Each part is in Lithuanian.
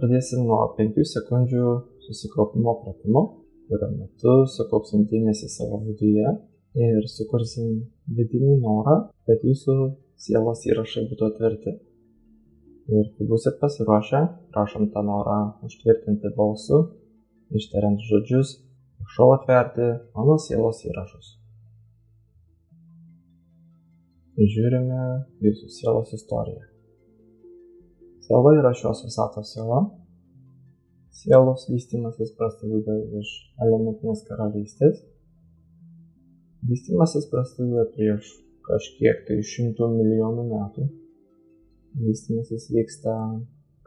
Pradėsim nuo 5 sekundžių susikaupimo pratimo, kurio metu sukaupsim dėmesį savo viduje ir sukursim vidinį norą, kad jūsų sielos įrašai būtų atverti. Ir kai būsit pasiruošę, prašom tą norą užtvirtinti balsu, ištariant žodžius, prašau atverti mano sielos įrašus. Žiūrime jūsų sielos istoriją. Siela yra šios visatos siela. Sielos vystymasis prasideda iš elementinės karalystės. Vystymasis prasideda prieš kažkiek tai 100 milijonų metų. Vystymasis vyksta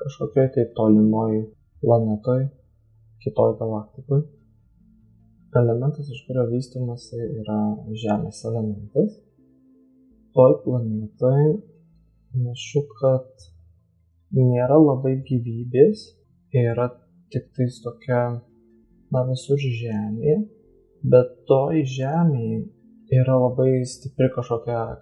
kažkokioj tai tolimoj planetoj, kitoj galaktikoje. Elementas, iš kurio vystomasi, yra Žemės elementas. Toj planetoj panašu, kad nėra labai gyvybės, yra tik tais tokia, visur Žemė, bet toj Žemėje yra labai stipri kažkokia,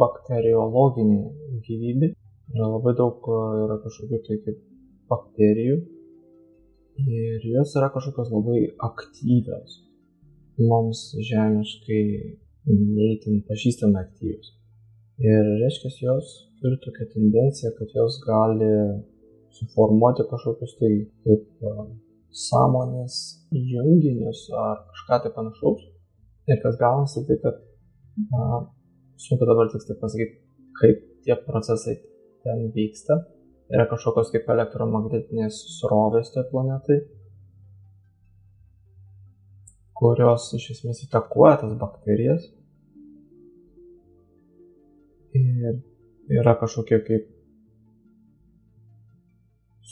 bakteriologinė gyvybė. Yra labai daug kažkokių tai kaip bakterijų ir jos yra kažkokios labai aktyvios. Mums žemiškai neįtin pažįstami aktyvios. Ir reiškia, jos turi tokią tendenciją, kad jos gali suformuoti kažkokius tai kaip sąmonės junginius ar kažką tai panašaus. Ir kas gaunasi tai, kad sunku dabar tiksliai pasakyti, kaip tie procesai ten vyksta. Yra kažkokios kaip elektromagnetinės srovės toj planetai, kurios iš esmės įtakuoja tas bakterijas. Ir yra kažkokie kaip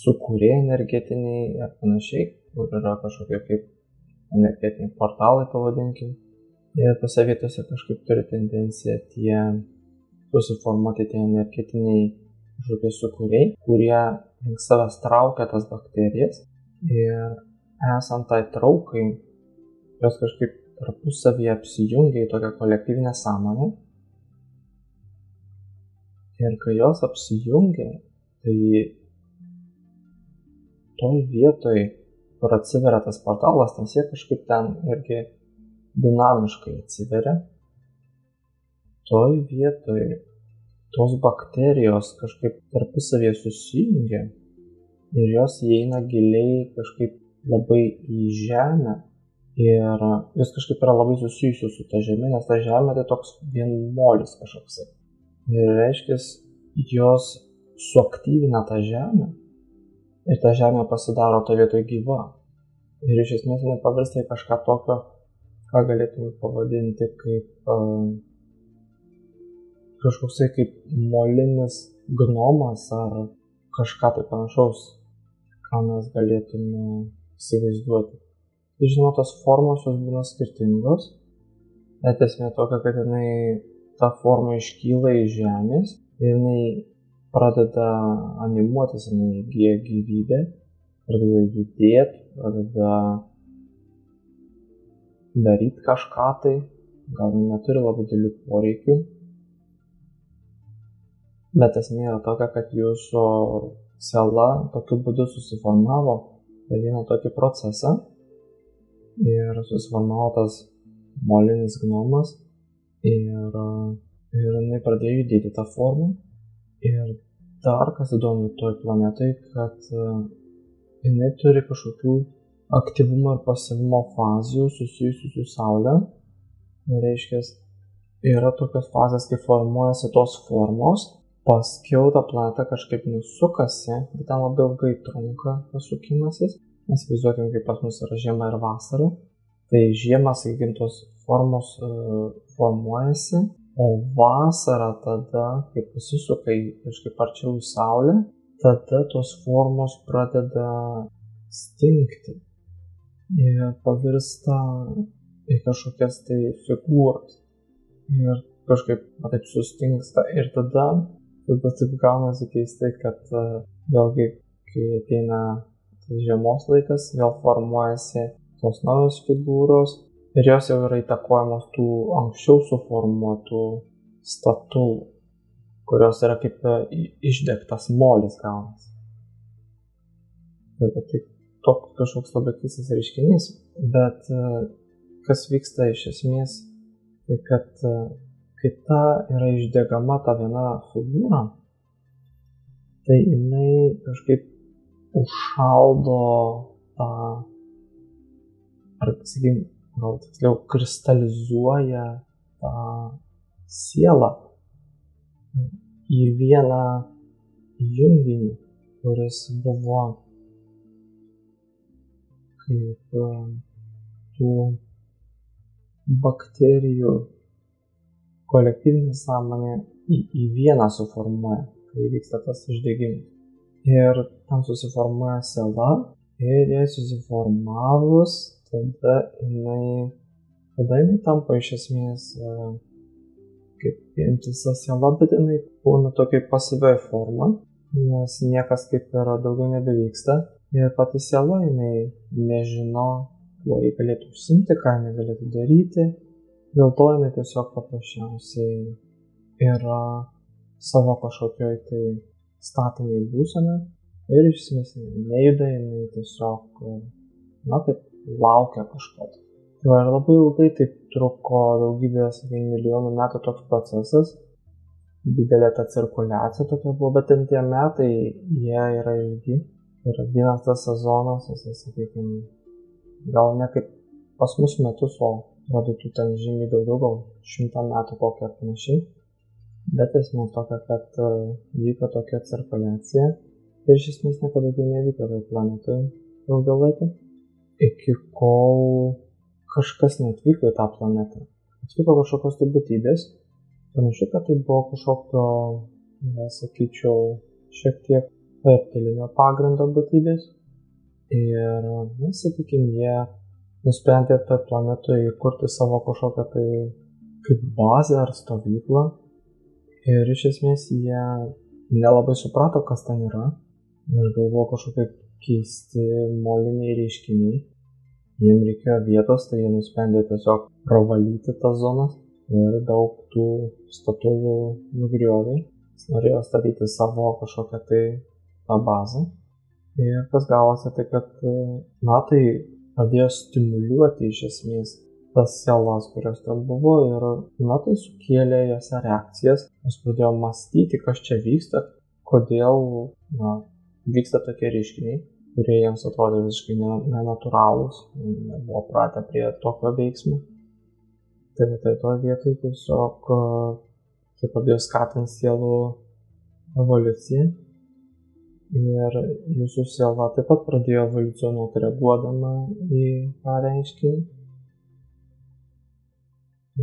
sukūrėjai energetiniai ir panašiai, kur yra kažkokie kaip energetiniai portalai, pavadinkim. Ir tose vietose kažkaip turi tendenciją tie susiformuoti tie energetiniai kažkokie sukūrėjai, kurie link savęs traukia tas bakterijas. Ir esant tai traukai, jos kažkaip tarpusavyje apsijungia į tokią kolektyvinę sąmonę. Ir kai jos apsijungia, tai toj vietoj, kur atsiveria tas portalas, nes jie kažkaip ten irgi dinamiškai atsiveria. Toj vietoj tos bakterijos kažkaip tarpusavyje susijungia ir jos įeina giliai kažkaip labai į žemę. Ir jos kažkaip yra labai susijusios su ta žemė, nes ta žemė tai toks vienmolis kažkoks. Ir reiškia, jos suaktyvina tą žemę ir ta žemė pasidaro to vietoj gyva. Ir iš esmės jinai pavirsta į kažką tokio, ką galėtume pavadinti kaip kažkoksai kaip molinis gnomas ar kažką tai panašaus, ką mes galėtume įsivaizduoti. Tai žinoma, tos formos jos būna skirtingos, bet esmė tokia, kad ta forma iškyla iš žemės ir jinai pradeda animuotis, jinai įgyja gyvybę, pradeda judėti, pradeda daryti kažką tai, gal neturi labai didelių poreikių. Bet esmė yra tokia, kad jūsų siela tokiu būdu susiformavo per vieną tokį procesą ir susiformavo tas molinis gnomas. Ir jinai pradėjo judėti tą formą. Ir dar kas įdomu toj planetai, kad jinai turi kažkokių aktyvumo ir pasyvumo fazių susijusių su Saule. Tai reiškia, yra tokios fazės, kai formuojasi tos formos, paskiau ta planeta kažkaip nusukasi, bet ten labai ilgai trunka tas sukimasis. Mes įsivaizduokim, kaip pas mus yra žiema ir vasara. Tai žiemą, sakykim, tos formos formuojasi, o vasarą tada, kai pasisuka kažkaip arčiau į Saulę, tada tos formos pradeda stingti ir pavirsta į kažkokias tai figūras. Ir kažkaip taip sustingsta ir tada taip gaunasi keistai, kad vėlgi, kai ateina žiemos laikas, vėl formuojasi tos naujos figūros ir jos jau yra įtakojamos tų anksčiau suformuotų statulų, kurios yra kaip išdegtas molis gaunasi. Tai toks kažkoks labai keistas reiškinys, bet kas vyksta iš esmės, tai kad kai ta yra išdegama ta viena figūra, tai jinai kažkaip užšaldo tą, ar sakykim, gal tiksliau kristalizuoja tą sielą į vieną junginį, kuris buvo kaip tų bakterijų kolektyvinė sąmonė į vieną suformuoja, kai vyksta tas išdegimas. Ir tam susiformuoja siela ir jai susiformavus, tada jinai tampa iš esmės kaip vientisa siela, bet jinai būna tokia pasyviai forma, nes niekas kaip ir daugiau nebevyksta. Ir pati siela jinai nežino, kuo jį galėtų užsimti, ką jinai galėtų daryti. Dėl to jinai tiesiog paprasčiausiai yra savo kažkokioj tai statiniai būsenai ir iš esmės nejuda, jinai tiesiog, kaip laukia kažko. Ir labai ilgai taip truko daugybės milijonų metų toks procesas, didelė ta cirkuliacija tokia buvo, bet tie metai jie yra ilgi. Ir vienas tas sezonas, sakykime, gal ne kaip pas mus metus, o rodytų ten žymiai daugiau, gal 100 metų kokią ar panašiai. Bet esmė tokia, kad vyko tokia cirkuliacija ir iš esmės niekada daugiau nevyko toj planetoje ilgą laiką, iki kol kažkas neatvyko į tą planetą. Atvyko kažkokios tai būtybės, panašu, kad tai buvo kažkokio, sakyčiau, šiek tiek reptilinio pagrindo būtybės ir, sakykime, jie nusprendė tą planetą įkurti savo kažkokią tai kaip bazę ar stovyklą ir iš esmės jie nelabai suprato, kas ten yra ir galvojo kažkokie keisti moliniai reiškiniai. Jiems reikėjo vietos, tai jie nusprendė tiesiog pravalyti tas zonas ir daug tų statulų nugriovė. Jis norėjo statyti savo kažkokią tai tą bazę. Ir kas gavosi, tai kad, tai pradėjo stimuliuoti iš esmės tas sielas, kurios ten buvo ir, tai sukėlė jose reakcijas. Jos pradėjo mąstyti, kas čia vyksta, kodėl, vyksta tokie reiškiniai, kurie jiems atrodė visiškai nenatūralūs, nebuvo pratę prie tokio veiksmo. Tai toje vietoje tiesiog tai pradėjo skatinti sielų evoliuciją. Ir jūsų siela taip pat pradėjo evoliucionuoti reaguodama į tą reiškinį.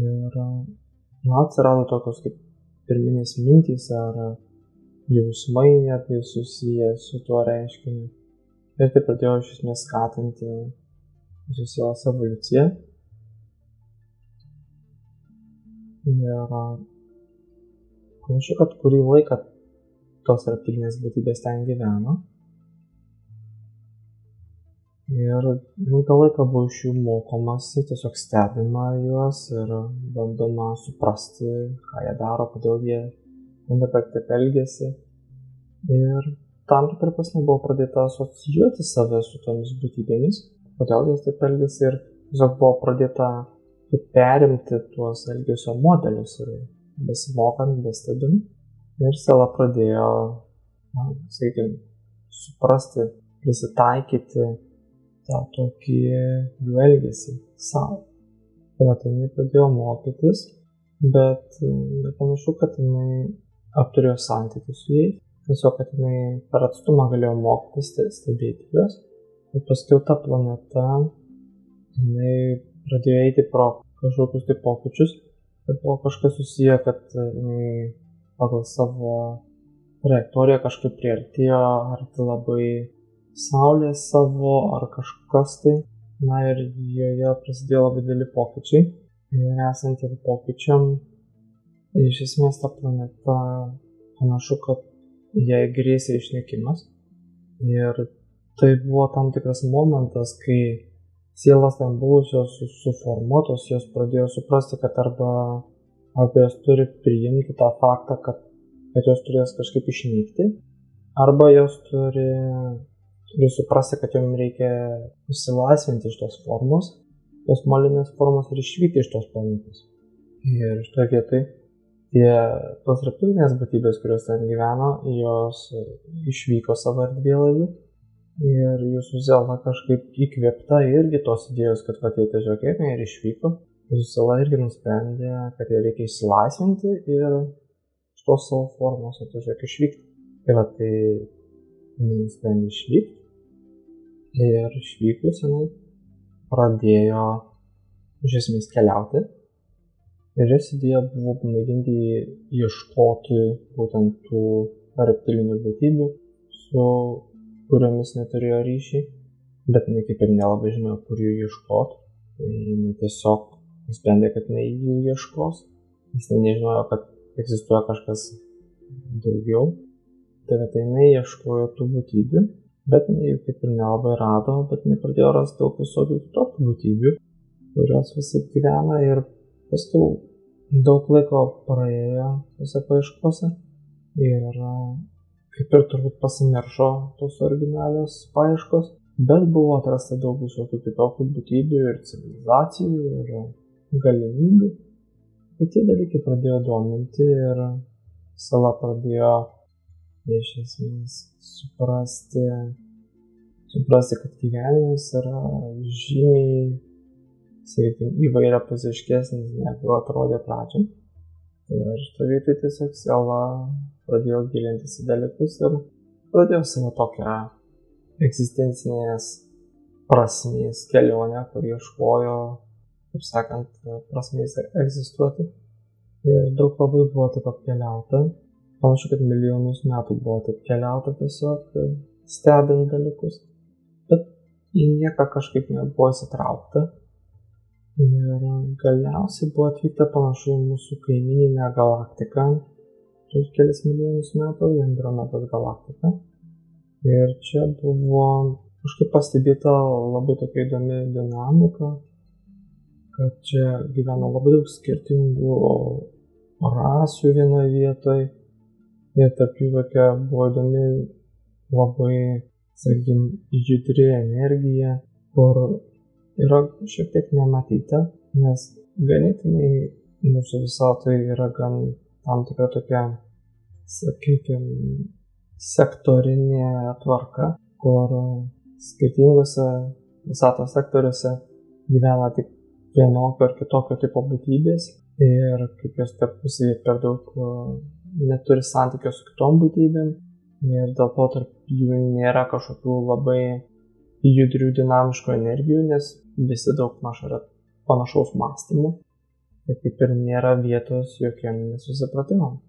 Ir atsirado tokios kaip pirminės mintys ar jausmai netgi susiję su tuo reiškiniu. Ir tai pradėjo iš esmės skatinti jūsų sielos evoliuciją. Ir panašu, kad kurį laiką tos reptilinės būtybės ten gyveno. Ir ilgą laiką buvo iš jų mokomasi, tiesiog stebima juos ir bandoma suprasti, ką jie daro, kodėl jie taip elgiasi. Ir tam tikrą prasme buvo pradėta asocijuoti save su tomis būtybėmis, kodėl jie taip elgiasi ir tiesiog buvo pradėta perimti tuos elgesio modelius ir besimokant, bestebint. Ir siela pradėjo, sakykime, suprasti, prisitaikyti tą tokį jų elgesį savo. Tai jinai pradėjo mokytis, bet panašu, kad jinai apturėjo santykių su jais. Tiesiog, kad jinai per atstumą galėjo mokytis, stebėti juos. Ir paskui ta planeta, jinai pradėjo eiti pro kažkokius tai pokyčius. Ir buvo kažkas susiję, kad jinai pagal savo trajektoriją kažkaip priartėjo arti labai Saulės savo ar kažkas tai. Ir joje prasidėjo labai dideli pokyčiai. Ir esant ir pokyčiam, iš esmės ta planeta panašu, kad jai grėsė išnykimas. Ir tai buvo tam tikras momentas, kai sielas ten buvusios suformuotos, jos pradėjo suprasti, kad arba jos turi priimti tą faktą, kad jos turės kažkaip išnykti, arba jos turi turi suprasti, kad jom reikia išsilaisvinti iš tos formos, tos molinės formos ir išvykti iš tos planetos. Ir šitoje vietoje tos reptilinės būtybės, kurios ten gyveno, jos išvyko savo erdvėlaivį ir jūsų Zelda kažkaip įkvėpta irgi tos idėjos, kad atėjo žiūrėkime ir išvyko. Jūsų Zelda irgi nusprendė, kad jie reikia išsilaisvinti ir iš tos savo formos atvažiuok išvykti. Tai nusprendė išvykti ir išvykus jinai pradėjo iš esmės keliauti. Ir jos idėja buvo pamėginti ieškoti būtent tų reptilinių būtybių, su kuriomis neturėjo ryšį, bet jinai kaip ir nelabai žinojo, kur jų ieškoti. Tai jinai tiesiog nusprendė, kad jinai jų ieškos, nes jinai nežinojo, kad egzistuoja kažkas daugiau. Tai jinai ieškojo tų būtybių, bet jinai jų kaip ir nelabai rado, bet jinai pradėjo rasti daug visokių kitokių būtybių, kurios visi gyvena ir paskui daug laiko praėjo tose paieškose ir kaip ir turbūt pasimiršo tos originalios paieškos, bet buvo atrasta daug visokių kitokių būtybių ir civilizacijų ir galimybių. Ir tie dalykai pradėjo dominti ir Sala pradėjo iš esmės suprasti, kad gyvenimas yra žymiai, sakykime, įvairiapusiškesnis, negu atrodė pradžioj. Ir šitą vietą tiesiog Sala pradėjo gilintis į dalykus ir pradėjo savo tokią egzistencinės prasmės kelionę, kur ieškojo, kaip sakant, prasmės egzistuoti. Ir daug labai buvo taip apkeliauta. Panašu, kad milijonus metų buvo taip keliauta tiesiog stebint dalykus. Bet į nieką kažkaip nebuvo įsitraukta. Ir galiausiai buvo atvykta panašu į mūsų kaimyninę galaktiką. Prieš kelis milijonus metų į Andromedos galaktiką. Ir čia buvo kažkaip pastebėta labai tokia įdomi dinamika, kad čia gyveno labai daug skirtingų rasių vienoje vietoje. Ir tarp jų tokia buvo įdomi labai, sakykime, judri energija, kur yra šiek tiek nematyta, nes ganėtinai mūsų visatoje yra gan tam tikra tokia, sakykime, sektorinė tvarka, kur skirtingose visatos sektoriuose gyvena tik vienokio ar kitokio tipo būtybės ir kaip jos tarpusavy per daug neturi santykio su kitom būtybėm ir dėl to tarp jų nėra kažkokių labai judrių dinamiškų energijų, nes visi daug maž yra panašaus mąstymo ir kaip ir nėra vietos jokiam nesusipratimam.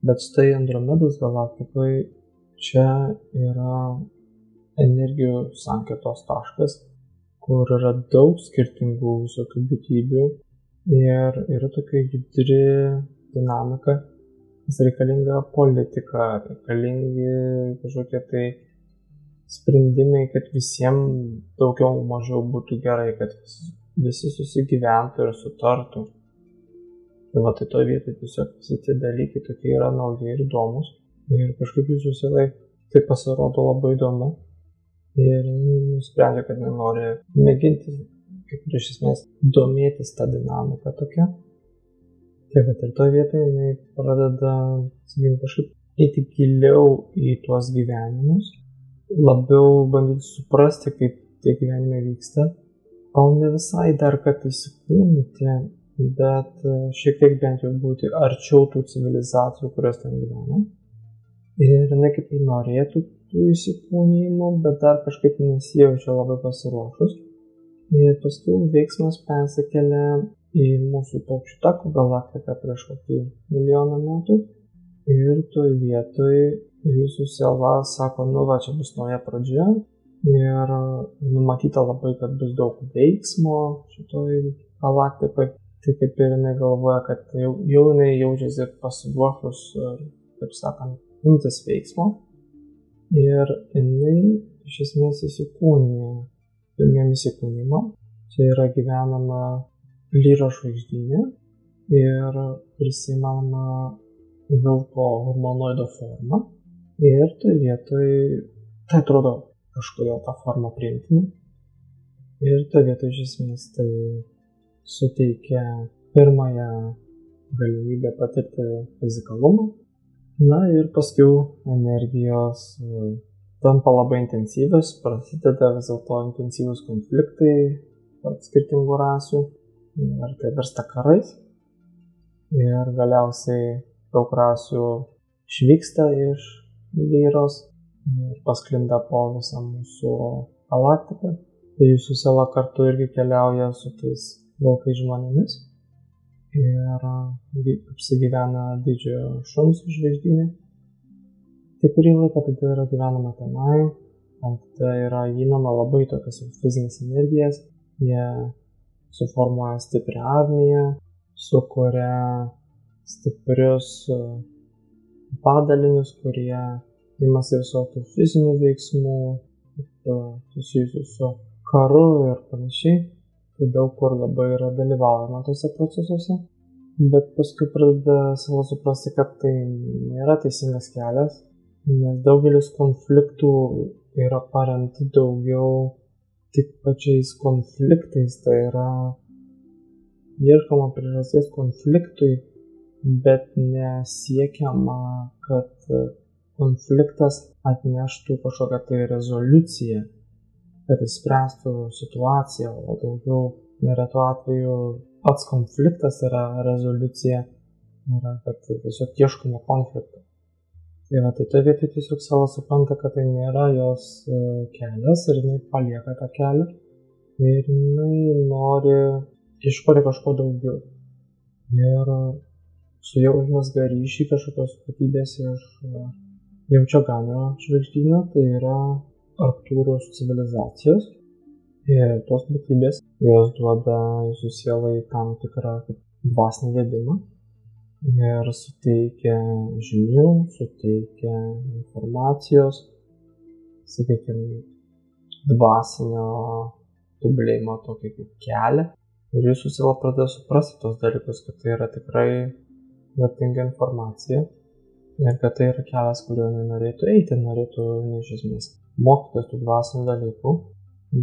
Bet štai Andromedos galaktikoje čia yra energijų sankirtos taškas, kur yra daug skirtingų visokių būtybių ir yra tokia judri dinamika, nes reikalinga politika, reikalingi kažkokie tai sprendimai, kad visiems daugiau mažiau būtų gerai, kad visi susigyventų ir sutartų. Tai to vietoje tiesiog visi tie dalykai tokie yra nauji ir įdomus ir kažkaip jūsų Selai tai pasirodo labai įdomu. Ir nusprendė, kad nenori mėginti, kaip ir iš esmės, domėtis tą dinamiką tokia. Tai bet ir to vietoje jinai pradeda, sakykime, kažkaip eiti giliau į tuos gyvenimus, labiau bandyti suprasti, kaip tie gyvenimai vyksta. Gal ne visai dar kad įsikūnyti, bet šiek tiek bent jau būti arčiau tų civilizacijų, kurios ten gyvena. Ir jinai kaip ir norėtų tų įsikūnijimų, bet dar kažkaip nesijaučia labai pasiruošus. Ir paskui veiksmas persikelia į mūsų Paukščių tako galaktiką prieš kokį milijoną metų. Ir toj vietoj jūsų Sela sako, va čia bus nauja pradžia. Ir numatyta labai, kad bus daug veiksmo šitoj galaktikoje. Tai kaip ir jinai galvoja, kad jau jinai jaučiasi pasiruošus, taip sakant, imtis veiksmo. Ir jinai iš esmės įsikūnija pirmiem įsikūnimam. Čia yra gyvenama Lyro žvaigždynė ir prisimama vilko humanoido forma. Ir toj vietoj tai atrodo kažkodėl tą formą priimtina. Ir toje vietoje iš esmės tai suteikia pirmąją galimybę patirti fizikalumą. Na ir paskui energijos tampa labai intensyvios, prasideda vis dėlto intensyvūs konfliktai tarp skirtingų rasių ir tai virsta karais. Ir galiausiai daug rasių išvyksta iš Lyros ir pasklinda po visą mūsų galaktiką. Tai jūsų siela kartu irgi keliauja su tais vilkais žmonėmis ir apsigyvena didžiojo šuns žvaigždynė. Tai kurį laiką tada yra gyvenama tenai, tada yra įnama labai tokias fizinės energijas, jie suformuoja stiprią armiją, sukuria stiprius padalinius, kurie imasi visokių fizinių veiksmų, susijusių su karu ir panašiai. Tai daug kur labai yra dalyvaujama tose procesuose, bet paskui pradeda savo suprasti, kad tai nėra teisingas kelias, nes daugelis konfliktų yra paremti daugiau tik pačiais konfliktais, tai yra ieškoma priežasties konfliktui, bet nesiekiama, kad konfliktas atneštų kažkokią tai rezoliuciją, kad įspręstų situaciją, o daugiau neretu atveju pats konfliktas yra rezoliucija, yra, kad tiesiog ieškoma konflikto. Tai toje vietoje tiesiog savo supranta, kad tai nėra jos kelias ir jinai palieka tą kelią ir jinai nori ieškoti kažko daugiau. Ir su jau užmezga ryšį kažkokios būtybės iš Jaučiaganio žvaigždyno, tai yra Arktūros civilizacijos. Ir tos būtybės, jos duoda jūsų sielai tam tikrą dvasinį vedimą ir suteikia žinių, suteikia informacijos, sakykime, dvasinio tobulėjimo tokį kaip kelią. Ir jūsų siela pradeda suprasti tos dalykus, kad tai yra tikrai vertinga informacija ir kad tai yra kelias, kuriuo nenorėtų eiti, norėtų iš esmės mokytis tų dvasinių dalykų,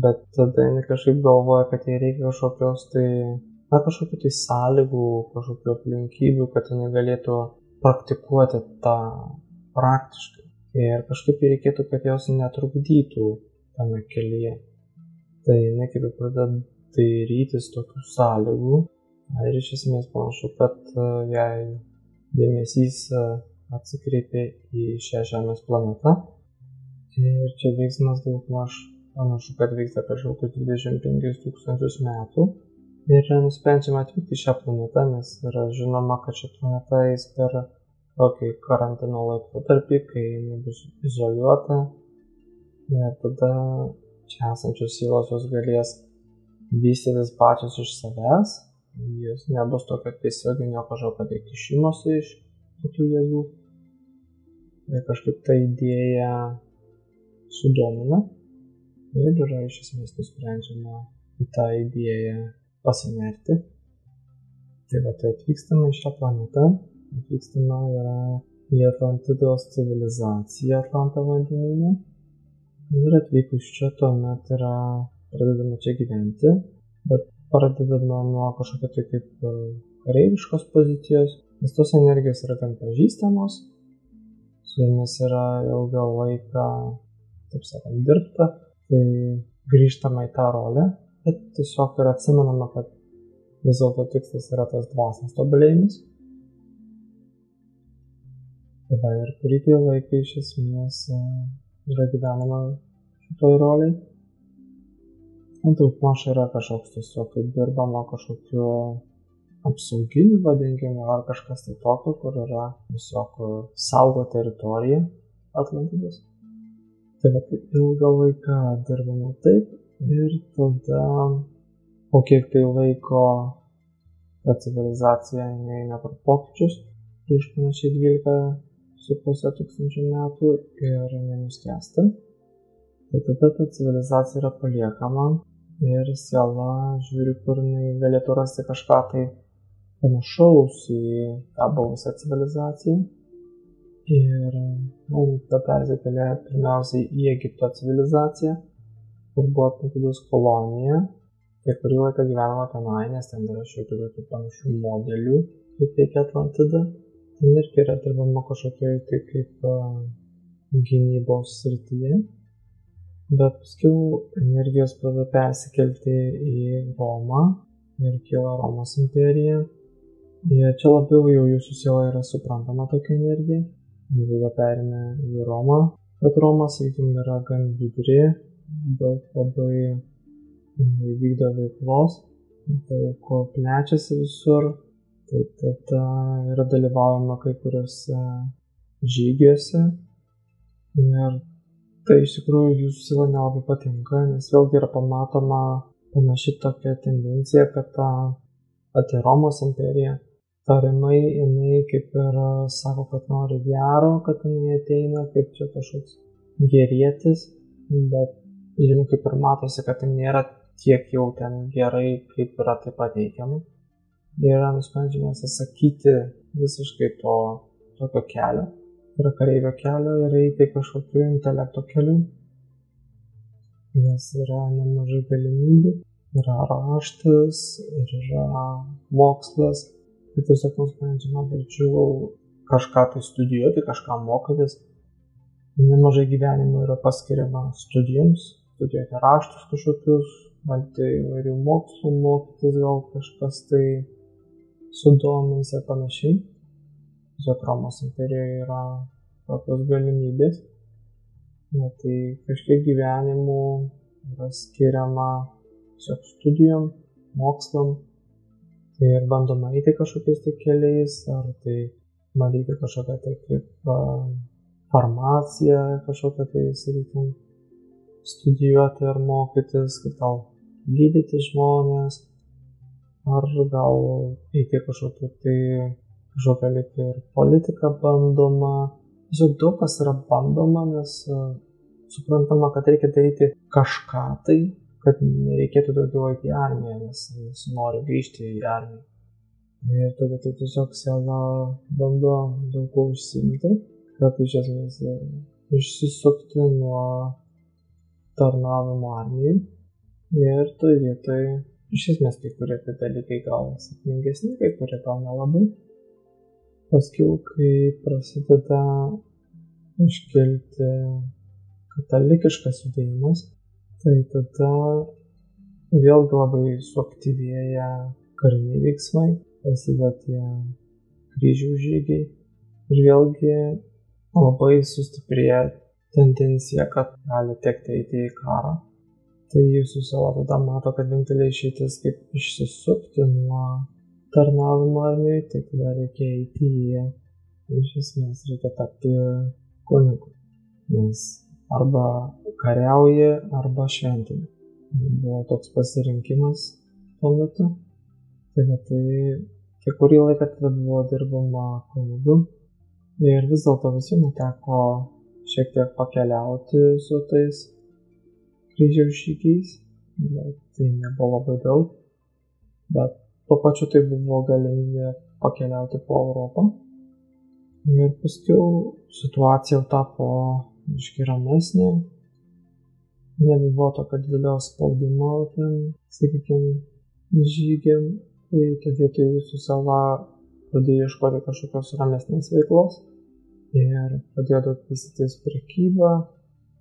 bet tada jinai kažkaip galvoja, kad jai reikia kažkokios tai sąlygų, kažkokių aplinkybių, kad jinai galėtų praktikuoti tą praktiškai. Ir kažkaip reikėtų, kad jos netrukdytų tame kelyje. Tai jinai kaip pradeda dairytis tokių sąlygų ir iš esmės panašu, kad jai dėmesys atsikreipė į šią Žemės planetą. Ir čia veiksmas daugmaž panašu, kad vyksta kažkokius 25 000 metų. Ir yra nusprendžiama atvykti į šią planetą, nes yra žinoma, kad šią planetą eis per tokį karantino laikotarpį, kai jinai bus izoliuota. Ir tada čia esančios sielos jos galės vystytis pačios iš savęs. Jos nebus tokio tiesioginio kažkokio kišimosi iš kitų jėgų. Ir kažkaip ta idėja sudomina ir yra iš esmės nusprendžiama į tą idėją pasinerti. Tai atvykstama į šią planetą, atvykstama yra į Atlantidos civilizaciją Atlanto vandenyne ir atvykus čia tuomet yra pradedama čia gyventi, bet pradedama nuo kažkokio tai kaip kareiviškos pozicijos, nes tos energijos yra gan pažįstamos, su jomis yra ilgą laiką, taip sakant, dirbta, tai grįžtama į tą rolę, bet tiesiog yra atsimenama, kad vis dėlto tikslas yra tas dvasinis tobulėjimas. Tada ir kurį laiką iš esmės yra gyvenama šitoj roliai. Daugmaž yra kažkoks tiesiog kaip dirbama kažkokiu apsauginiu vadinkime ar kažkas tai tokio, kur yra tiesiog saugo teritoriją Atlantidos. Tai ilgą laiką dirbama taip ir tada po kiek tai laiko ta civilizacija eina per pokyčius prieš panašiai 12,5 tūkstančių metų ir nenuskęsta. Tai tada ta civilizacija yra paliekama ir siela žiūri, kur jinai galėtų rasti kažką tai panašaus į tą buvusią civilizaciją. Ir tada persikėlė pirmiausiai į Egipto civilizaciją, kur buvo Atlantidus kolonija. Kai kurį laiką gyvenama tenai, nes ten yra šiokių tokių panašių modelių, kaip veikia Atlantida. Ten irgi yra dirbama kažkokioj tai kaip gynybos srityje. Bet paskiau energijos pradeda persikelti į Romą ir kyla Romos imperija. Ir čia labiau jau jūsų siela yra suprantama tokia energija. Tada perėmė į Romą. Bet Roma, sakykime, yra gan judri, daug labai vykdo veiklos, daug plečiasi visur. Tai tada yra dalyvaujama kai kuriuose žygiuose. Ir tai iš tikrųjų jūsų siela nelabai patinka, nes vėlgi yra pamatoma panaši tokia tendencija, kad ta Romos imperija tariamai jinai kaip ir sako, kad nori gero, kad jinai ateina kaip čia kažkoks gerietis, bet žinoma, kaip ir matosi, kad tai nėra tiek jau ten gerai, kaip yra tai pateikiama. Yra nusprendžiama atsisakyti visiškai to tokio kelio, yra kareivio kelio ir eiti kažkokiu intelekto keliu, nes yra nemažai galimybių, yra raštas ir yra mokslas. Tai tiesiog nusprendžiama verčiau kažką tai studijuoti, kažką mokytis. Nemažai gyvenimo yra paskiriama studijoms, studijuoti raštus kažkokius, bandyti įvairių mokslų mokytis, gal kažkas tai sudomins ir panašiai. Tiesiog Romos imperijoje yra tokios galimybės. Tai kažkiek gyvenimų yra skiriama tiesiog studijom, mokslam. Ir bandoma eiti kažkokiais tai keliais, ar tai bandyti kažkokią tai kaip farmaciją, kažkokią tai, sakykime, studijuoti ar mokytis, kaip gal gydyti žmonės, ar gal eiti kažkokią lyg ir politiką bandoma. Tiesiog daug kas yra bandoma, nes suprantama, kad reikia daryti kažką tai, kad nereikėtų daugiau eiti į armiją, nes nori grįžti į armiją. Ir tada tai tiesiog siela bando daug ko užsiimti, kad iš esmės išsisukti nuo tarnavimo armijai. Ir toj vietoj iš esmės kai kurie tai dalykai gal sėkmingesni, kai kurie gal nelabai. Paskiau, kai prasideda iškilti katalikiškas judėjimas, tai tada vėlgi labai suaktyvėja kariniai veiksmai, prasideda tie kryžiaus žygiai ir vėlgi labai sustiprėja tendencija, kad gali tekti eiti į karą. Tai jūsų siela tada mato, kad vienintelė išeitis kaip išsisukti nuo tarnavimo armijoje, tai tada reikia eiti iš esmės reikia tapti kunigu, nes arba kariauji, arba šventini. Buvo toks pasirinkimas tuo metu. Tai kiek kurį laiką tada buvo dirbama kunigu. Ir vis dėlto visi teko šiek tiek pakeliauti su tais kryžiaus žygiais. Bet tai nebuvo labai daug. Bet tuo pačiu tai buvo galimybė pakeliauti po Europą. Ir paskiau situacija tapo ramesnė, nebuvo tokio didelio spaudimo ten, sakykime, žygiam, tai tada tai jūsų siela pradėjo ieškoti kažkokios ramesnės veiklos ir pradėjo daug vystytis prekybą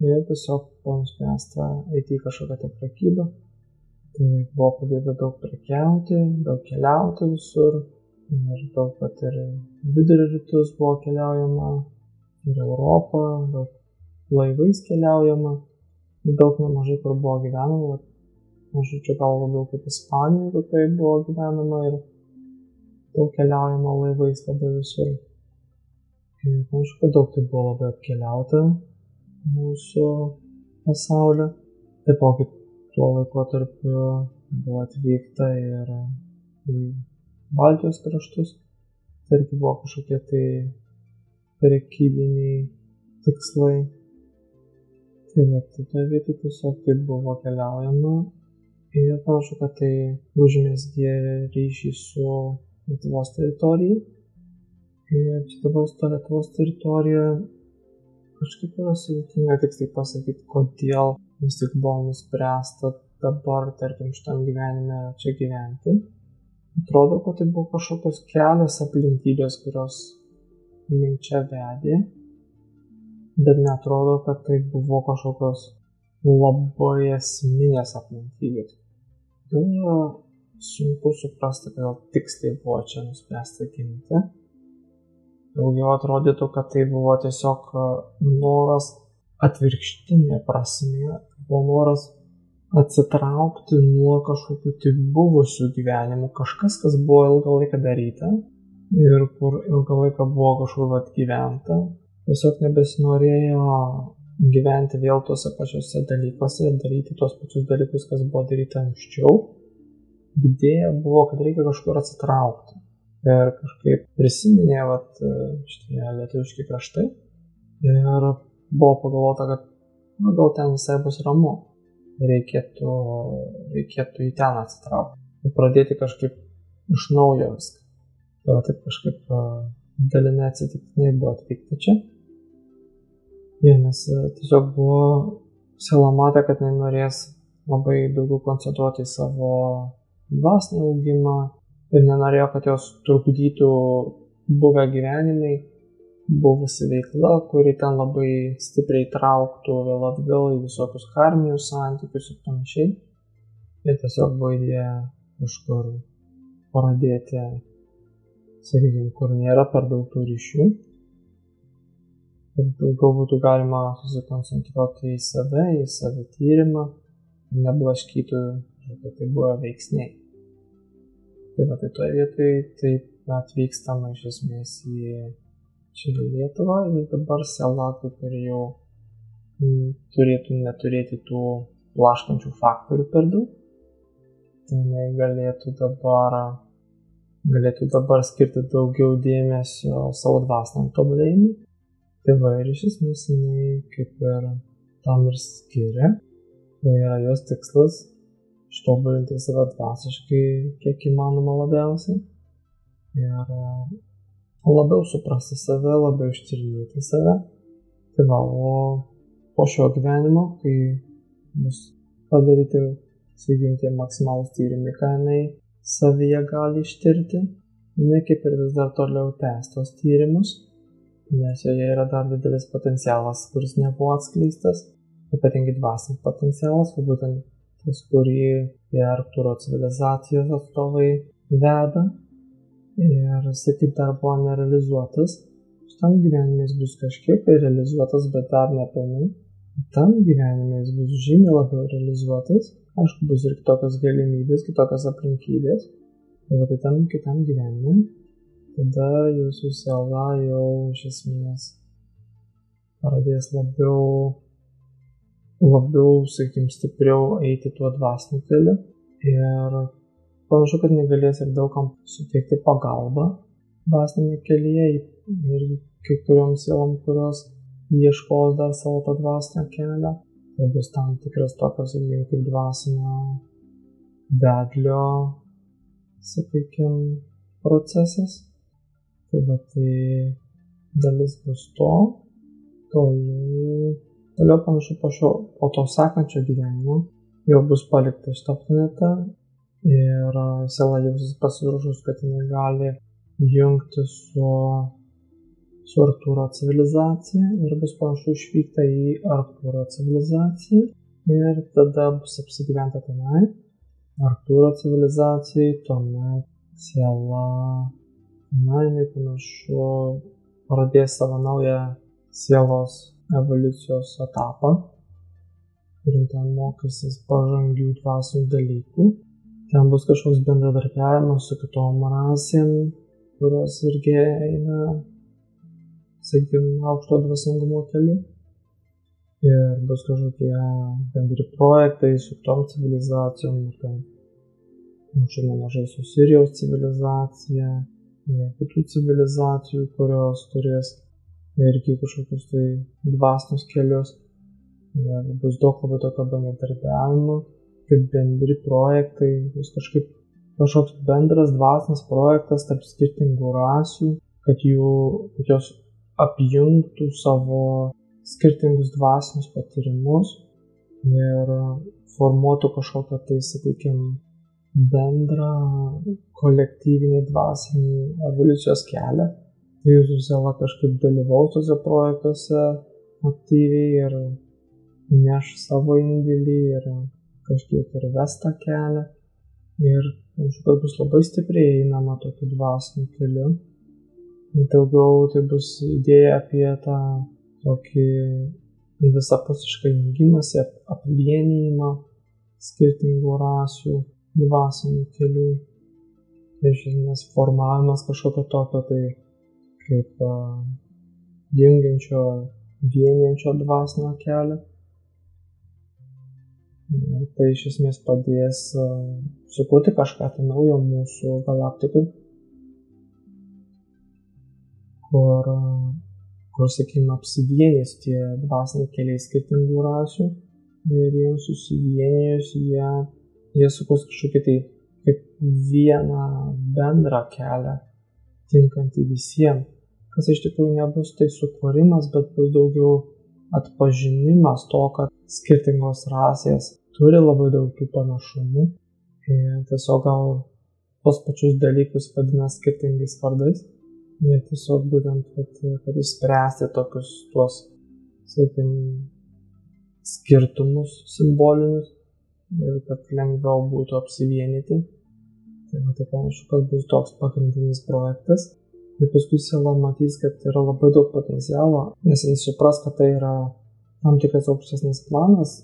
ir tiesiog buvo nuspręsta eiti į kažkokią tai prekybą. Tai buvo pradėta daug prekiauti, daug keliauti visur ir daug pat ir vidurio rytus buvo keliaujama ir Europą, daug laivais keliaujama, daug nemažai kur buvo gyvenama, mažai čia gal labiau kaip Ispanijoje, kokiai buvo gyvenama ir daug keliaujama laivais labai visur. Ir panašu, kad daug tai buvo labai apkeliauta mūsų pasaulio. Taipogi tuo laikotarpiu buvo atvykta ir į Baltijos kraštus, tai irgi buvo kažkokie tai prekybiniai tikslai. Tai toje vietoje tiesiog taip buvo keliaujama ir panašu, kad tai užmezgė ryšį su Lietuvos teritorija Ir čia dabar su Lietuvos teritorijoje kažkaip yra sudėtinga tiksliai pasakyti, kodėl vis tik buvo nuspręsta dabar, tarkim, šitam gyvenime čia gyventi. Atrodo, kad tai buvo kažkokios kelios aplinkybės, kurios link čia vedė, bet netrodo, kad tai buvo kažkokios labai esminės aplinkybės. Tai sunku suprasti, kodėl tiksliai buvo čia nuspręsta gimti. Daugiau atrodytų, kad tai buvo tiesiog noras atvirkštinė prasme, buvo noras atsitraukti nuo kažkokių tik buvusių gyvenimų, kažkas, kas buvo ilgą laiką daryta ir kur ilgą laiką buvo kažkur atgyventa. Tiesiog nebesinorėjo gyventi vėl tuose pačiuose dalykuose ir daryti tuos pačius dalykus, kas buvo daryta anksčiau. Idėja buvo, kad reikia kažkur atsitraukti. Ir kažkaip prisiminė šitie lietuviški kraštai ir buvo pagalvota, kad gal ten visai bus ramu. Reikėtų į ten atsitraukti ir pradėti kažkaip iš naujo viską. Tai taip kažkaip dalinai atsitiktinai buvo atvykti čia. Nes tiesiog buvo siela matė, kad nenorės labai daugiau koncentruoti į savo dvasinį augimą ir nenorėjo, kad jos trukdytų buvę gyvenimai, buvusi veikla, kuri ten labai stipriai trauktų vėl atgal į visokius karminius santykius ir panašiai. Ir tiesiog buvo idėja kažkur pradėti, sakykime, kur nėra per daug tų ryšių. Ir daugiau būtų galima susikoncentruoti į save, į savityrimą, neblaškytų, kad tai buvo veiksniai. Tai toje vietoje taip atvykstama iš esmės į Lietuvą ir dabar siela kaip ir jau turėtų neturėti tų blaškančių faktorių per daug. Tai jinai galėtų dabar skirti daugiau dėmesio savo dvasiniam tobulėjimui. Tai ir iš esmės jinai kaip ir tam ir skiria. Tai yra jos tikslas ištobulinti save dvasiškai, kiek įmanoma labiausiai. Ir labiau suprasti save, labiau ištyrinėti save. Tai o po šio gyvenimo, kai bus padaryti, sakykime, maksimalūs tyrimai, ką jinai savyje gali ištirti, jinai kaip ir vis dar toliau tęs tos tyrimus, nes joje yra dar didelis potencialas, kuris nebuvo atskleistas, ypatingai dvasinis potencialas, o būtent tas, kurį Arktūro civilizacijos atstovai veda ir jisai kaip dar buvo nerealizuotas. Šitam gyvenime jis bus kažkiek realizuotas, bet dar nepilnai. Tam gyvenime jis bus žymiai labiau realizuotas. Aišku, bus ir kitokios galimybės, kitokios aplinkybės. Tai tam kitam gyvenime tada jūsų siela jau iš esmės pradės labiau, sakykime, stipriau eiti tuo dvasiniu keliu ir panašu, kad negalės ir daugam suteikti pagalbą dvasinėme kelyje ir kai kuriom sielom, kurios ieškos dar savo to dvasinio kelio. Tai bus tam tikras tokios, kaip dvasinio vedlio, sakykime, procesas. Tai dalis bus to, toliau panašu po to sekančio gyvenimo jau bus palikta šitą planetą ir siela jausis pasiruošus, kad jinai gali jungti su Arktūro civilizacija ir bus panašu išvykta į Arktūro civilizaciją ir tada bus apsigyventa tenai. Arktūro civilizacijai tuomet siela jinai panašu pradės savo naują sielos evoliucijos etapą, kur ten mokysis pažangių dvasinių dalykų. Ten bus kažkoks bendradarbiavimas su kitom rasėm, kurios irgi eina, sakykime, aukšto dvasingumo keliu. Ir bus kažkokie bendri projektai su kitom civilizacijom, nemažai su Sirijos civilizacija, kitų civilizacijų, kurios turės irgi kažkokius tai dvasinius kelius. Ir bus daug labai tokio bendradarbiavimo, kaip bendri projektai, bus kažkoks bendras dvasinis projektas tarp skirtingų rasių, kad jos apjungtų savo skirtingus dvasinius patyrimus ir formuotų kažkokią tai, sakykime, bendrą kolektyvinį dvasinį evoliucijos kelią. Tai jūsų siela kažkaip dalyvaus tose projektuose aktyviai ir neš savo indėlį ir kažkiek ir ves tą kelią. Ir panašu, kad bus labai stipriai einama tokiu dvasiniu keliu. Ir daugiau tai bus idėja apie tą tokį visapusišką jungimąsi, apvienijimą skirtingų rasių dvasinių kelių. Tai iš esmės formavimas kažkokio tokio tai kaip jungiančio, vienijančio dvasinio kelio. Ir tai iš esmės padės sukurti kažką tai naujo mūsų galaktikai, kur sakykime, apsivienys tie dvasiniai keliai skirtingų rasių ir jiems susivienijus jie sukurs kažkokį tai kaip vieną bendrą kelią tinkantį visiems, kas iš tikrųjų nebus tai sukūrimas, bet bus daugiau atpažinimas to, kad skirtingos rasės turi labai daug tų panašumų ir tiesiog gal tos pačius dalykus vadina skirtingais vardais. Ir tiesiog būtent, kad išspręsti tokius tuos, sakykime, skirtumus simbolinius ir kad lengviau būtų apsivienyti. Tai panašu, kad bus toks pagrindinis projektas. Ir paskui siela matys, kad yra labai daug potencialo, nes jis supras, kad tai yra tam tikras aukštesnis planas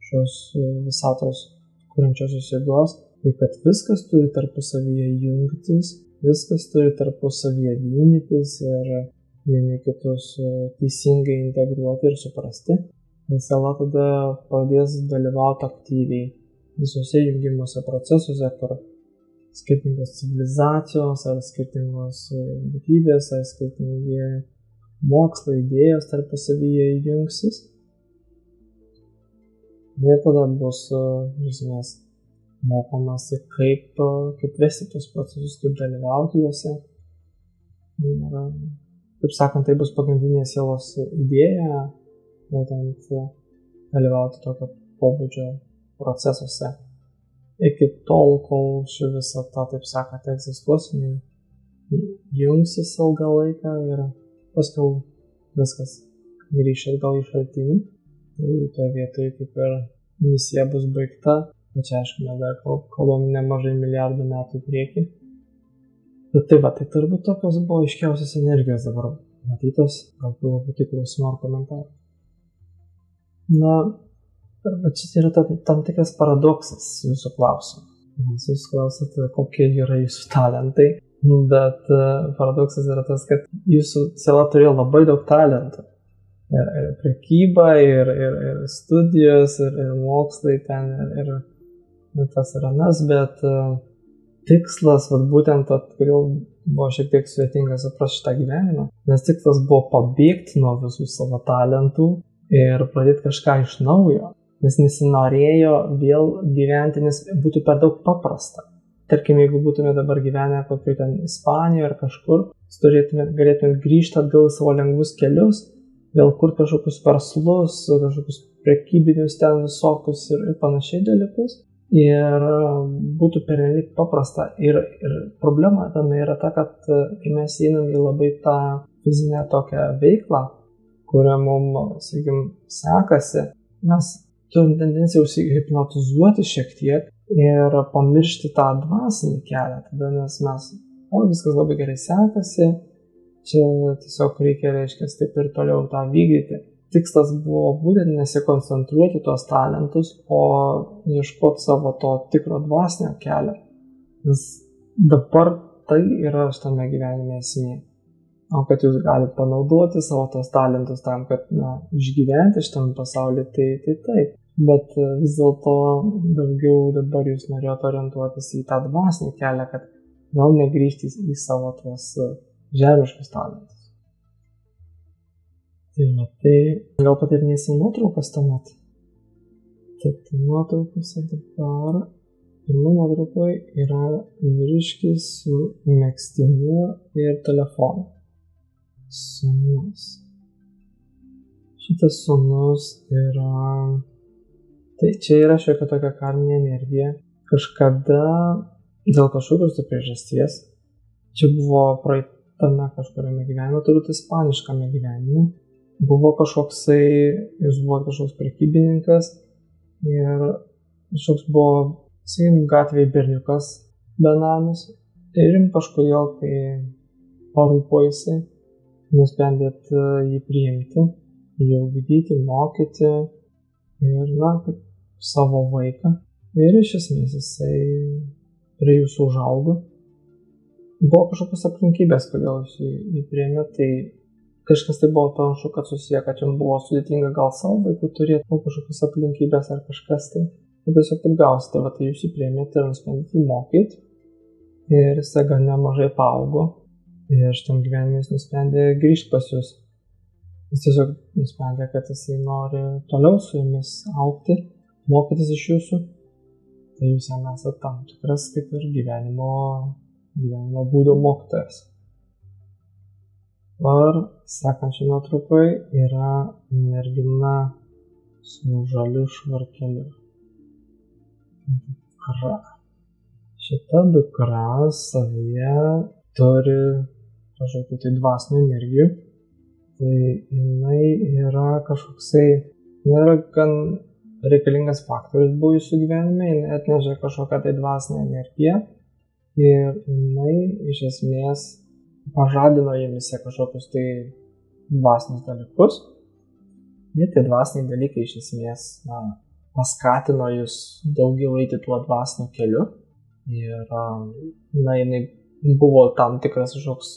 šios visatos kuriančiosios jėgos, tai kad viskas turi tarpusavyje jungtis, viskas turi tarpusavyje vienytis ir vieni kitus teisingai integruoti ir suprasti. Ir siela tada pradės dalyvauti aktyviai visose jungimuose procesuose, kur skirtingos civilizacijos ar skirtingos būtybės ar skirtingi mokslo idėjos tarpusavyje jungsis. Ir tada bus, žinoma, mokomasi, kaip vesti tos procesus, kaip dalyvauti juose. Ir, kaip sakant, tai bus pagrindinė sielos idėja, būtent dalyvauti tokio pobūdžio procesuose. Iki tol, kol ši visata, taip sakant, egzistuos, jungsis ilgą laiką ir paskui viskas grįš atgal į šaltinį. Tai toje vietoje kaip ir misija bus baigta, bet čia aišku, mes dar kalbam nemažai milijardų metų į priekį. Bet tai turbūt tokios buvo aiškiausios energijos dabar matytos, gal buvo būtų klausimų ar komentarų. Na, bet šis yra tam tikras paradoksas jūsų klausimų. Jūs klausate, kokie yra jūsų talentai, bet paradoksas yra tas, kad jūsų siela turėjo labai daug talentų. Ir prekyba, ir studijos, ir mokslai ten, ir tas ir anas, bet tikslas, būtent, kodėl buvo šiek tiek sudėtinga suprasti šitą gyvenimą, nes tikslas buvo pabėgti nuo visų savo talentų ir pradėti kažką iš naujo, nes nesinorėjo vėl gyventi, nes būtų per daug paprasta. Tarkim, jeigu būtume dabar gyvenę kokioj ten Ispanijoje ar kažkur, galėtume grįžti atgal į savo lengvus kelius, vėl kur kažkokius verslus, kažkokius prekybinius ten visokius ir panašiai dalykus. Ir būtų pernelyg paprasta. Ir problema tame yra ta, kad kai mes einam į labai tą fizinę tokią veiklą, kurią mums, sakykime, sekasi, mes turim tendenciją užsihipnotizuoti šiek tiek ir pamiršti tą dvasinį kelią. Tada nes mes, viskas labai gerai sekasi, čia tiesiog reikia, reiškia, taip ir toliau tą vykdyti. Tikslas buvo būtent nesikoncentruoti tuos talentus, o ieškoti savo to tikro dvasinio kelio. Nes dabar tai yra šitame gyvenime esmė. O kad jūs galite panaudoti savo tos talentus tam, kad išgyventi šitam pasaulyje, tai taip. Bet vis dėlto daugiau dabar jūs norėjote orientuotis į tą dvasinį kelią, kad gal negrįžti į savo tuos žemiškus talentus. Tai gal patyrinėsim nuotraukas tuomet. Tad nuotraukose dabar pirma nuotraukoje yra vyriškis su megztiniu ir telefonu. Sūnus. Šitas sūnus yra... Tai čia yra šiokia tokia karminė energija. Kažkada dėl kažkokios priežasties, čia buvo praeitame kažkuriame gyvenime, turbūt ispaniškame gyvenime, buvo kažkoksai, jis buvo kažkoks prekybininkas ir kažkoks buvo, sakykim, gatvėje berniukas benamis ir jam kažkodėl tai parūpo jisai, nusprendėt jį priimti, jį ugdyti, mokyti ir, kaip savo vaiką. Ir iš esmės jisai prie jūsų užaugo. Buvo kažkokios aplinkybės, kodėl jį priėmė, tai kažkas tai buvo panašu, kad susiję, kad jums buvo sudėtinga gal savo vaikų turėti, buvo kažkokios aplinkybės ar kažkas tai. Ir tiesiog taip gausi, tai jūs jį priėmėte ir nusprendėte jį mokyti. Ir jisai gan nemažai paaugo. Ir šitam gyvenime jis nusprendė grįžti pas jūs. Jis tiesiog nusprendė, kad jisai nori toliau su jumis augti, mokytis iš jūsų. Tai jūs jam esate tam tikras kaip ir gyvenimo būdo mokytojas. Ar sekančiai nuotraukoje yra mergina su žaliu švarkeliu. Dukra. Šita dukra savyje turi kažkokių tai dvasinių energijų. Tai jinai yra kažkoksai, nėra gan reikalingas faktorius buvo jūsų gyvenime, jinai atnešė kažkokią tai dvasinę energiją ir jinai iš esmės pažadino jumise kažkokius tai dvasinius dalykus. Ir tie dvasiniai dalykai iš esmės paskatino jūs daugiau eiti tuo dvasiniu keliu. Ir jinai buvo tam tikras kažkoks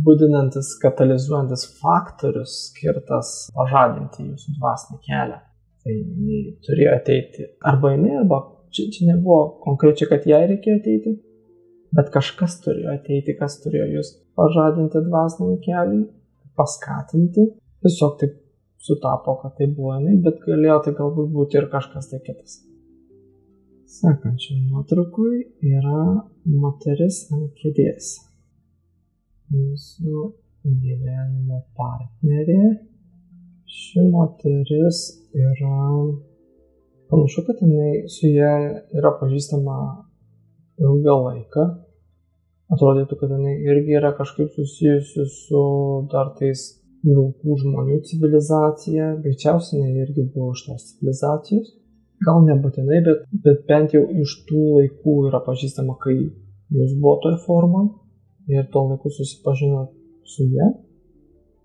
budinantis, katalizuojantis faktorius skirtas pažadinti jūsų dvasinį kelią. Tai jinai turėjo ateiti arba jinai, arba čia nebuvo konkrečiai, kad jai reikėjo ateiti, bet kažkas turėjo ateiti, kas turėjo jūs pažadinti dvasiniam keliui, paskatinti. Tiesiog taip sutapo, kad tai buvo jinai, bet galėjo tai galbūt būti ir kažkas tai kitas. Sekančioje nuotraukoje yra moteris ant kėdės. Jūsų gyvenimo partnerė. Ši moteris yra, panašu, kad jinai su ja yra pažįstama ilgą laiką. Atrodytų, kad jinai irgi yra kažkaip susijusi su dar tais vilkų žmonių civilizacija. Greičiausiai jinai irgi buvo iš tos civilizacijos. Gal nebūtinai, bet bent jau iš tų laikų yra pažįstama, kai jūs buvo toj formai ir tuo laiku susipažino su ja.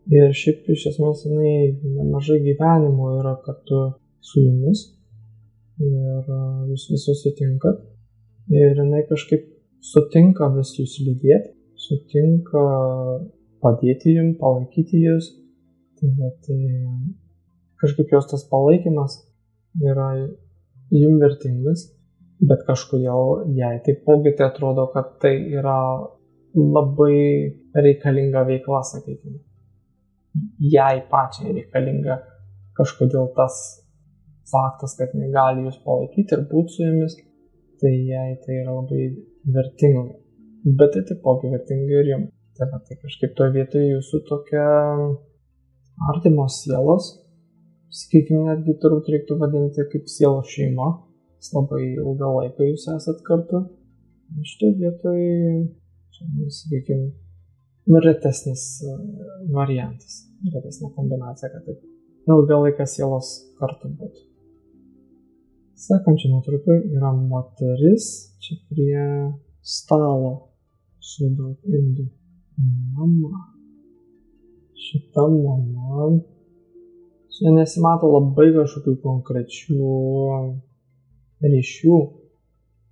Ir šiaip iš esmės jinai nemažai gyvenimo yra kartu su jumis ir jūs visus sutinkat ir jinai kažkaip sutinka vis jūs lydėti, sutinka padėti jums, palaikyti jūs. Tai kažkaip jos tas palaikymas yra jums vertingas, bet kažkodėl jai taipogi tai atrodo, kad tai yra labai reikalinga veikla, sakykime. Jai pačiai reikalinga kažkodėl tas faktas, kad jinai gali jūs palaikyti ir būti su jumis, tai jai tai yra labai vertinga. Bet tai taipogi vertinga ir jums. Tai kažkaip toje vietoje jūsų tokia artimos sielos, sakykime, netgi turbūt reiktų vadinti kaip sielos šeima. Labai ilgą laiką jūs esat kartu. Šitoje vietoje, sakykime, retesnis variantas, retesnė kombinacija, kad taip ilgą laiką sielos kartu būtų. Sekančia nuotraukoje yra moteris čia prie stalo su daug indų. Mama. Šita mama. Čia nesimato labai kažkokių konkrečių ryšių.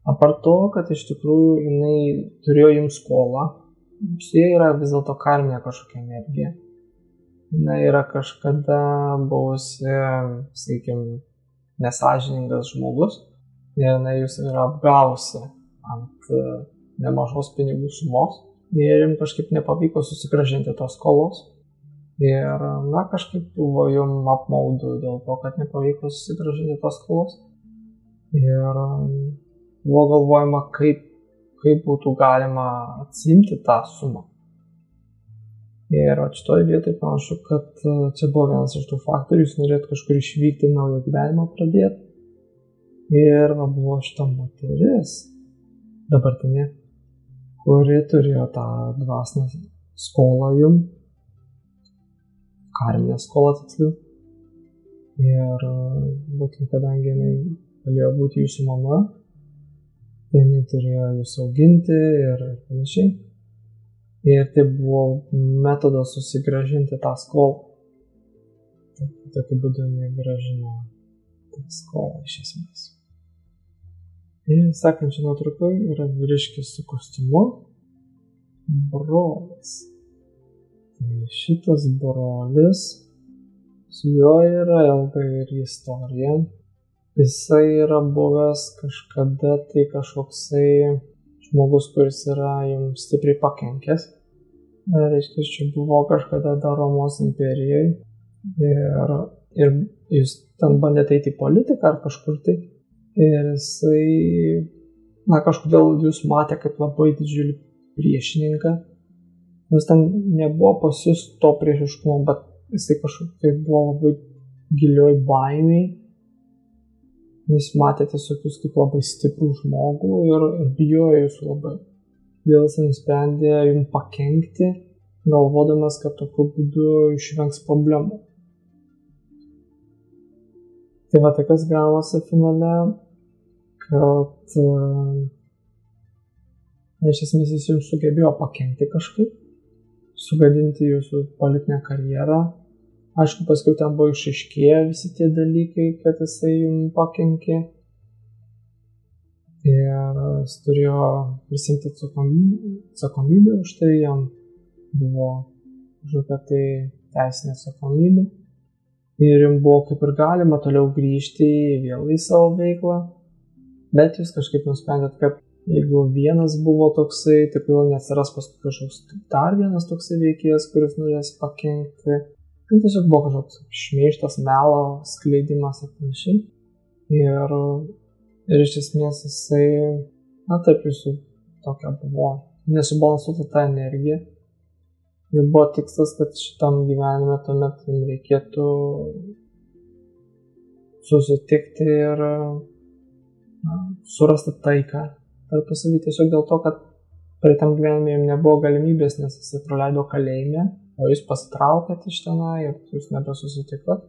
Apart to, kad iš tikrųjų jinai turėjo jums skolą. Čia yra vis dėlto karminė kažkokia energija. Jinai yra kažkada buvusi, sakykime, nesąžiningas žmogus. Ir jinai jūs yra apgavusi ant nemažos pinigų sumos. Ir jums kažkaip nepavyko susigrąžinti tos skolos. Ir, kažkaip buvo jums apmaudu dėl to, kad nepavyko susigrąžinti tos skolos. Ir buvo galvojama, kaip būtų galima atsiimti tą sumą. Ir šitoje vietoje panašu, kad čia buvo vienas iš tų faktorių, jūs norėt kažkur išvykti, naują gyvenimą pradėti. Ir buvo šita moteris, dabartinė, kuri turėjo tą dvasinę skolą jum, karminę skolą tiksliau. Ir būtent kadangi jinai galėjo būti jūsų mama, tai jinai turėjo jūs auginti ir panašiai. Ir tai buvo metodas susigrąžinti tą skolą. Tokiu būdu jinai grąžino tą skolą iš esmės. Ir sekančia nuotrauka yra vyriškis su kostiumu, brolis. Tai šitas brolis, su juo yra ilga ir istorija. Jisai yra buvęs kažkada tai kažkoksai žmogus, kuris yra jums stipriai pakenkęs. Reiškia, čia buvo kažkada dar Romos imperijoje ir jūs ten bandėte eiti į politiką ar kažkur tai. Ir jisai, kažkodėl jūs matė kaip labai didžiulį priešininką. Nors ten nebuvo pas jūs to priešiškumo, bet jisai kažkaip buvo labai gilioj baimiai. Jis matė tiesiog jūs kaip labai stiprų žmogų ir bijojo jūsų labai. Vėl jis nusprendė jums pakenkti, galvodamas, kad tokiu būdu išvengs problemų. Tai va, tai kas gavosi finale, kad iš esmės jis jums sugebėjo pakenkti kažkaip, sugadinti jūsų politinę karjerą. Aišku, paskui ten buvo išaiškėję visi tie dalykai, kad jisai jums pakenkė. Ir jis turėjo prisimti atsakomybę už tai, jam buvo kažkokia tai teisinė atsakomybė. Ir jums buvo kaip ir galima toliau grįžti vėl į savo veiklą. Bet jūs kažkaip nusprendėt, kad jeigu vienas buvo toksai, tai jau neatsiras paskui kažkoks dar vienas toksai veikėjas, kuris norės pakenkti. Tai tiesiog buvo kažkoks šmeižtas, melo skleidimas ir panašiai. Ir iš esmės jisai, taip jūsų tokia buvo nesubalansuota ta energija. Ir buvo tikslas, kad šitam gyvenime tuomet jums reikėtų susitikti ir surasti taiką tarpusavy. Tiesiog dėl to, kad praeitam gyvenime jums nebuvo galimybės, nes jisai praleido kalėjime, o jūs pasitraukėte iš tenai ir jūs nebesusitikot.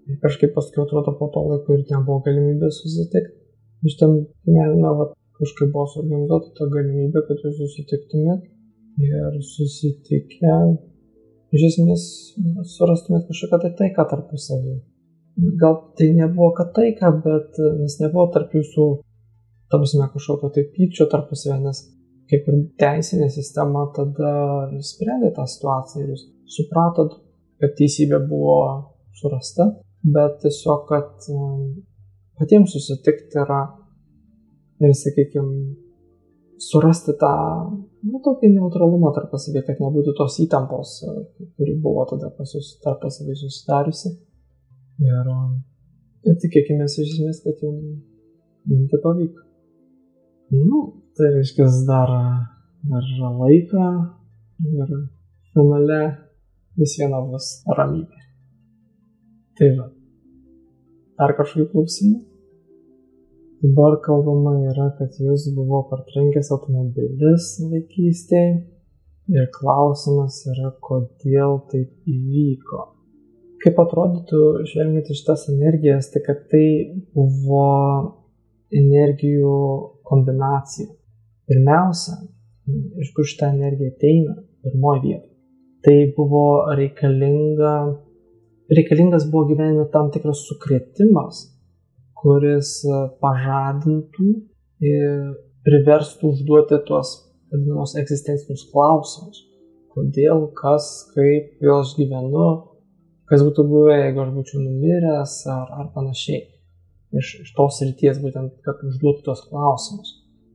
Ir kažkaip paskui atrodo po to laiko ir nebuvo galimybės susitikti. Iš tam gyvenime kažkaip buvo suorganizuota ta galimybė, kad jūs susitiktumėt ir susitikę iš esmės surastumėt kažkokią tai taiką tarpusavy. Gal tai nebuvo kad taika, bet nes nebuvo tarp jūsų kažkokio tai pykčio tarpusavy, nes kaip ir teisinė sistema tada sprendė tą situaciją ir jūs supratot, kad teisybė buvo surasta, bet tiesiog, kad patiems susitikti yra ir, sakykime, surasti tą tokį neutralumą tarpusavy, kad nebūtų tos įtampos, kuri buvo tada pas jūs tarpusavy susidariusi. Ir tikėkime iš esmės, kad jums tai pavyko. Tai reiškia, dar yra laika ir finale vis viena bus ramybė. Tai va. Dar kažkokių klausimų? Dabar kalbama yra, kad jūs buvo partrenkęs automobilis vaikystėje ir klausimas yra, kodėl taip įvyko. Kaip atrodytų, žvelgiant iš tas energijas, tai kad tai buvo energijų kombinacija. Pirmiausia, iš kur šitą energiją ateina, pirmoji vieta. Tai buvo reikalingas buvo gyvenime tam tikras sukrėtimas, kuris pažadintų ir priverstų užduoti tuos vadinamos egzistencinius klausimus. Kodėl, kas, kaip, vėl aš gyvenu, kas būtų buvę, jeigu aš būčiau numiręs ar panašiai. Iš tos srities būtent, kad užduotų tuos klausimus.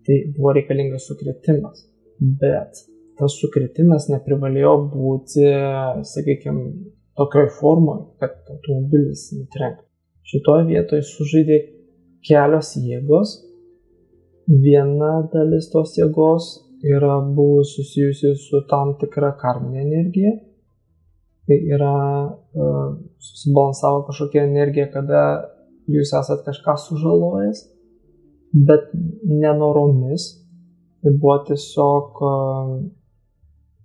Tai buvo reikalingas sukrėtimas. Bet tas sukrėtimas neprivalėjo būti, sakykime, tokioj formoje, kad automobilis nutrenktų. Šitoje vietoje sužaidė kelios jėgos. Viena dalis tos jėgos yra buvusi susijusi su tam tikra karminė energija. Tai yra susibalansavo kažkokia energija, kada jūs esat kažką sužalojęs, bet nenoromis. Tai buvo tiesiog,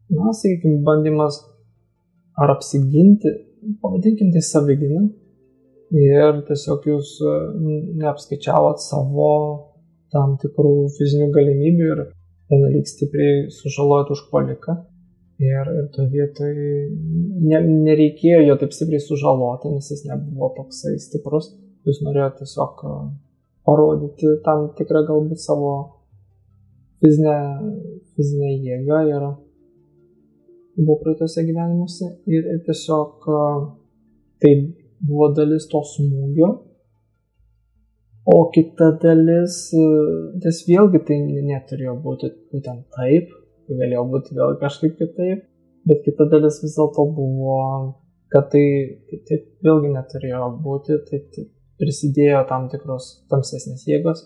sakykime, bandymas ar apsiginti, pavadinkim tai savigyną, ir tiesiog jūs neapskaičiavot savo tam tikrų fizinių galimybių ir pernelyg stipriai sužalojot užpuoliką. Ir toje vietoje nereikėjo jo taip stipriai sužaloti, nes jis nebuvo toksai stiprus. Jūs norėjote tiesiog parodyti tam tikrą galbūt savo fizinę jėgą ir buvo praeitose gyvenimuose. Ir tiesiog tai buvo dalis to smūgio. O kita dalis, vėlgi tai neturėjo būti būtent taip, tai galėjo būti vėl kažkaip kitaip, bet kita dalis vis dėlto buvo, kad tai taip vėlgi neturėjo būti, tai prisidėjo tam tikros tamsesnės jėgos,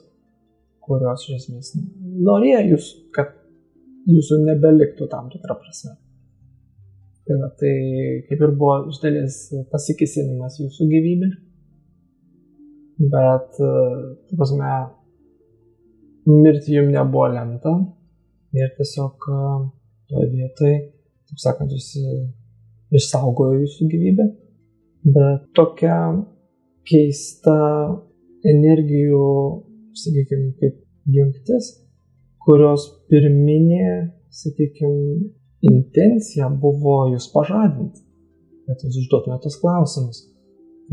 kurios iš esmės norėjo kad jūsų nebeliktų tam tikrą prasme. Tai kaip ir buvo iš dalies pasikėsinimas jūsų gyvybė. Bet, mirti jums nebuvo lemta ir tiesiog toje vietoje, taip sakant, jūs išsaugojo jūsų gyvybę. Bet tokia keista energijų, sakykime, kaip jungtis, kurios pirminė, sakykime, intencija buvo jūs pažadinti, kad jūs užduotumėte tos klausimus.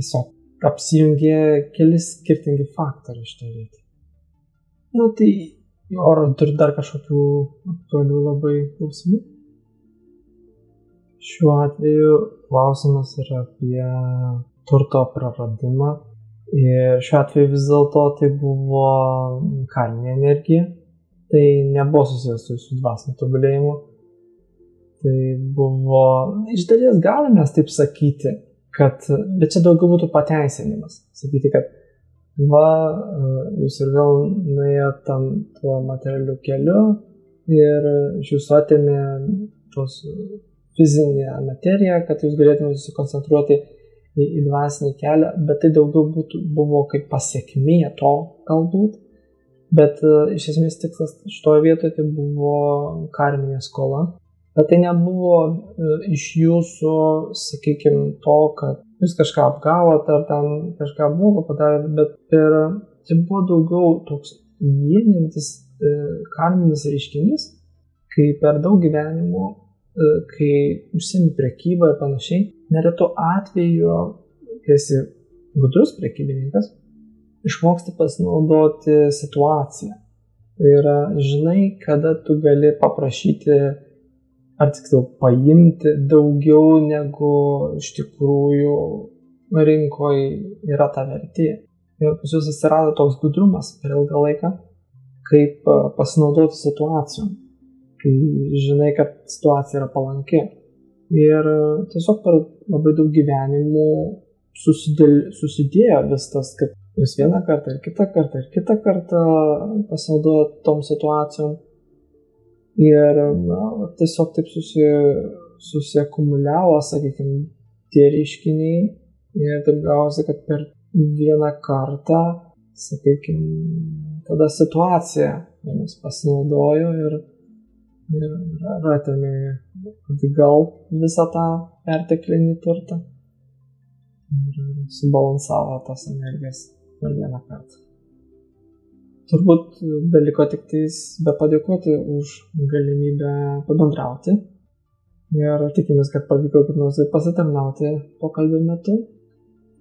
Tiesiog apsijungė keli skirtingi faktoriai šitoje vietoje. Tai ar turi dar kažkokių aktualių labai klausimų? Šiuo atveju klausimas yra apie turto praradimą. Ir šiuo atveju vis dėlto tai buvo karminė energija. Tai nebuvo susijęs su jūsų dvasiniu tobulėjimu. Tai buvo, iš dalies galime taip sakyti, bet čia daugiau būtų pateisinimas. Sakyti, kad jūs ir vėl nuėjot tam tuo materialiu keliu ir iš jūsų atėmė tos fizinę materiją, kad jūs galėtumėte susikoncentruoti į dvasinį kelią, bet tai daugiau buvo kaip pasiekmė to galbūt. Bet iš esmės tikslas šitoje vietoje tai buvo karminė skola. Bet tai nebuvo iš jūsų, sakykime, to, kad jūs kažką apgavot ar ten kažką blogo padarėt, bet tai buvo daugiau toks vienintis karminis reiškinys, kai per daug gyvenimų, kai užsiimi prekybą ir panašiai, neretu atveju, kai esi gudrus prekybininkas, išmoksti pasinaudoti situaciją. Tai yra, žinai, kada tu gali paprašyti ar tiksliau paimti daugiau negu iš tikrųjų rinkoje yra ta vertė. Ir pas jūs atsirado toks gudrumas per ilgą laiką, kaip pasinaudoti situacijom, kai žinai, kad situacija yra palanki. Ir tiesiog per labai daug gyvenimų susidėjo vis tas, kad jūs vieną kartą ir kitą kartą pasinaudojot tom situacijom. Ir tiesiog taip susiakumuliavo, sakykime, tie reiškiniai ir taip gavosi, kad per vieną kartą, sakykime, tada situacija jomis pasinaudojo ir atėmė atgal visą tą perteklinį turtą ir subalansavo tas energijas per vieną kartą. Turbūt beliko tik tais padėkoti už galimybę pabendrauti ir tikimės, kad pavyko kaip nors pasitarnauti pokalbio metu.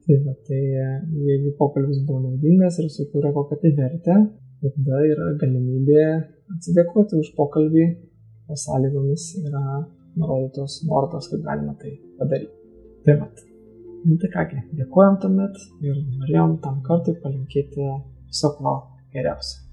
Tai jeigu pokalbis buvo naudingas ir sukūrė kokią tai vertę, tada yra galimybė atsidėkoti už pokalbį, o sąlygomis yra nurodytos nuorodos, kaip galima tai padaryti. Tai kągi, dėkojom tuomet ir norėjom tam kartui palinkėti viso ko geriausio.